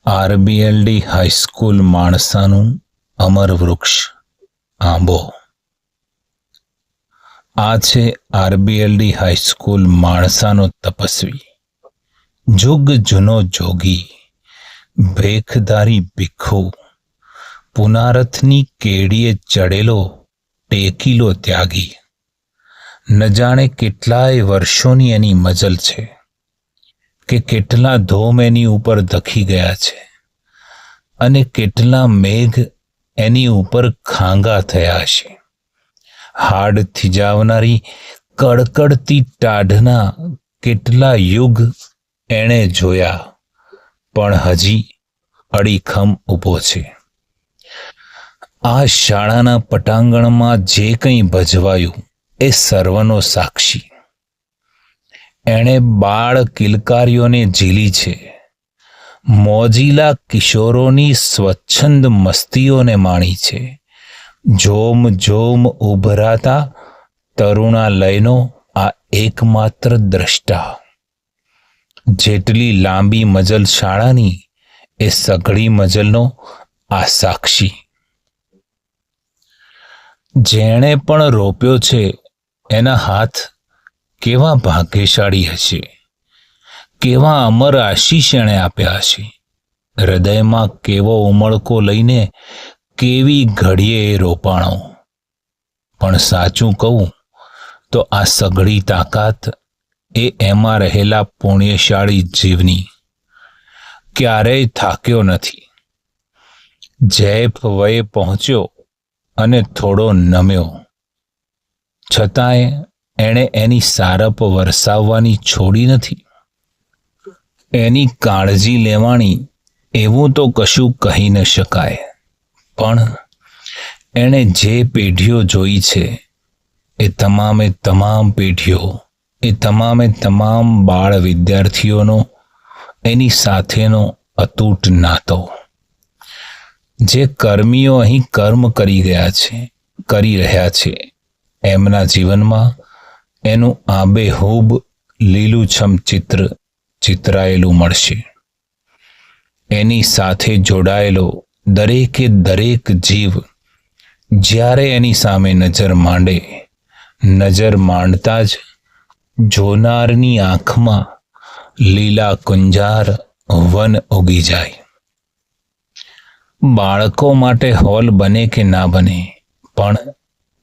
આરબીએલડી high school માણસાનું અમર વૃક્ષ આંબો. આ છે આરબીએલડી હાઈસ્કૂલ માણસાનો તપસ્વી, જુગ જૂનો જોગી, ભેખધારી ભિખ્ખુ, પુનારથની કેડીએ ચડેલો ટેકીલો ત્યાગી. ન જાણે કેટલાય વર્ષોની એની મજલ છે કે કેટલા ધોમ એની ઉપર ધખી ગયા છે અને કેટલા મેઘ એની ઉપર ખાંગા થયા છે. હાડ થીજાવનારી કડકડતી ટાઢના કેટલા યુગ એણે જોયા, પણ હજી અડીખમ ઊભો છે. આ શાળાના પટાંગણમાં જે કંઈ ભજવાયું એ સર્વનો સાક્ષી. એણે બાળ કિલકારીઓને ઝીલી છે, મોજીલા કિશોરોની સ્વચ્છંદ મસ્તીઓને માણી છે, જોમ જોમ ઉભરાતા તરુણાલયનો આ એકમાત્ર દ્રષ્ટા. જેટલી લાંબી મજલ શાળાની એ સઘળી મજલનો આ સાક્ષી. જેણે પણ રોપ્યો છે એના હાથ કેવા ભાગ્યશાળી હશે, કેવા અમર આશીષ એણે આપ્યા હશે. હૃદયમાં કેવો ઉમળકો લઈને કેવી ઘડીએ એ રોપાણો. પણ સાચું કહું તો આ સઘળી તાકાત એ એમાં રહેલા પુણ્યશાળી જીવની. ક્યારેય થાક્યો નથી. જૈફ વયે પહોંચ્યો અને થોડો નમ્યો, છતાંય એણે એની સારપ વરસાવવાની છોડી નથી. એની કાળજી લેવાની એવું તો કશું કહી ન શકાય, પણ એણે જે પેઢીઓ જોઈ છે એ તમામે તમામ પેઢીઓ, એ તમામે તમામ બાળ વિદ્યાર્થીઓનો એની સાથેનો અતૂટ નાતો. જે કર્મીઓ અહીં કર્મ કરી રહ્યા છે એમના જીવનમાં એનું આબેહૂબ લીલુંછમ ચિત્ર ચિતરાયેલું મળશે. એની સાથે જોડાયેલો દરેકે દરેક જીવ જ્યારે એની સામે નજર માંડે, નજર માંડતા જ જોનારની આંખમાં લીલા કુંજાર વન ઉગી જાય. બાળકો માટે હોલ બને કે ના બને, પણ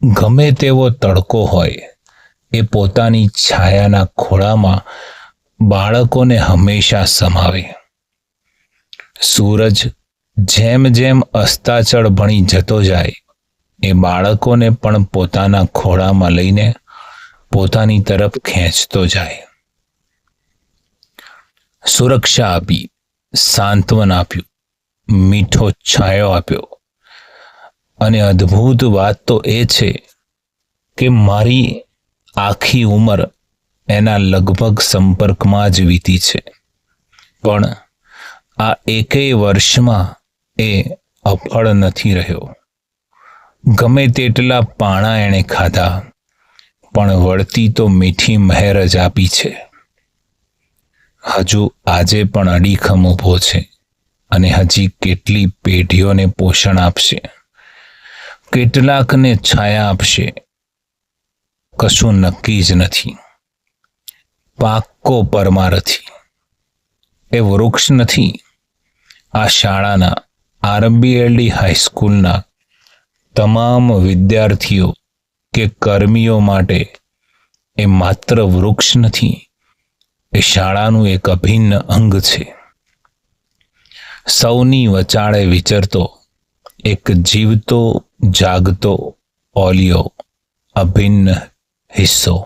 ગમે તેવો તડકો હોય એ પોતાની છાયાના ખોળામાં બાળકોને હંમેશા સમાવે. સૂરજ જેમ જેમ અસ્તાચળ ભણી જતો જાય એ બાળકોને પણ પોતાના ખોળામાં લઈને પોતાની તરફ ખેંચતો જાય. સુરક્ષા આપી, સાંત્વન આપ્યું, મીઠો છાંયો આપ્યો. અને અદ્ભુત વાત તો એ છે કે મારી આખી ઉંમર એના લગભગ સંપર્કમાં જ વીતી છે, પણ આ એકેય વર્ષમાં એ અફળ નથી રહ્યો. ગમે તેટલા પાણા એણે ખાધા, પણ વળતી તો મીઠી મહેર જ આપી છે. હજુ આજે પણ અડીખમ ઊભો છે અને હજી કેટલી પેઢીઓને પોષણ આપશે, કેટલાકને છાયા આપશે, કશું નક્કી જ નથી. પાક્કો પરમારથી એ વૃક્ષ નથી. આ શાળાના આરબીએલડી હાઈસ્કૂલના તમામ વિદ્યાર્થીઓ કે કર્મીઓ માટે એ માત્ર વૃક્ષ નથી, એ શાળાનું એક અભિન્ન અંગ છે. સૌની વચાળે વિચરતો એક જીવતો જાગતો ઓલિયો, અભિન્ન હિસ્સો.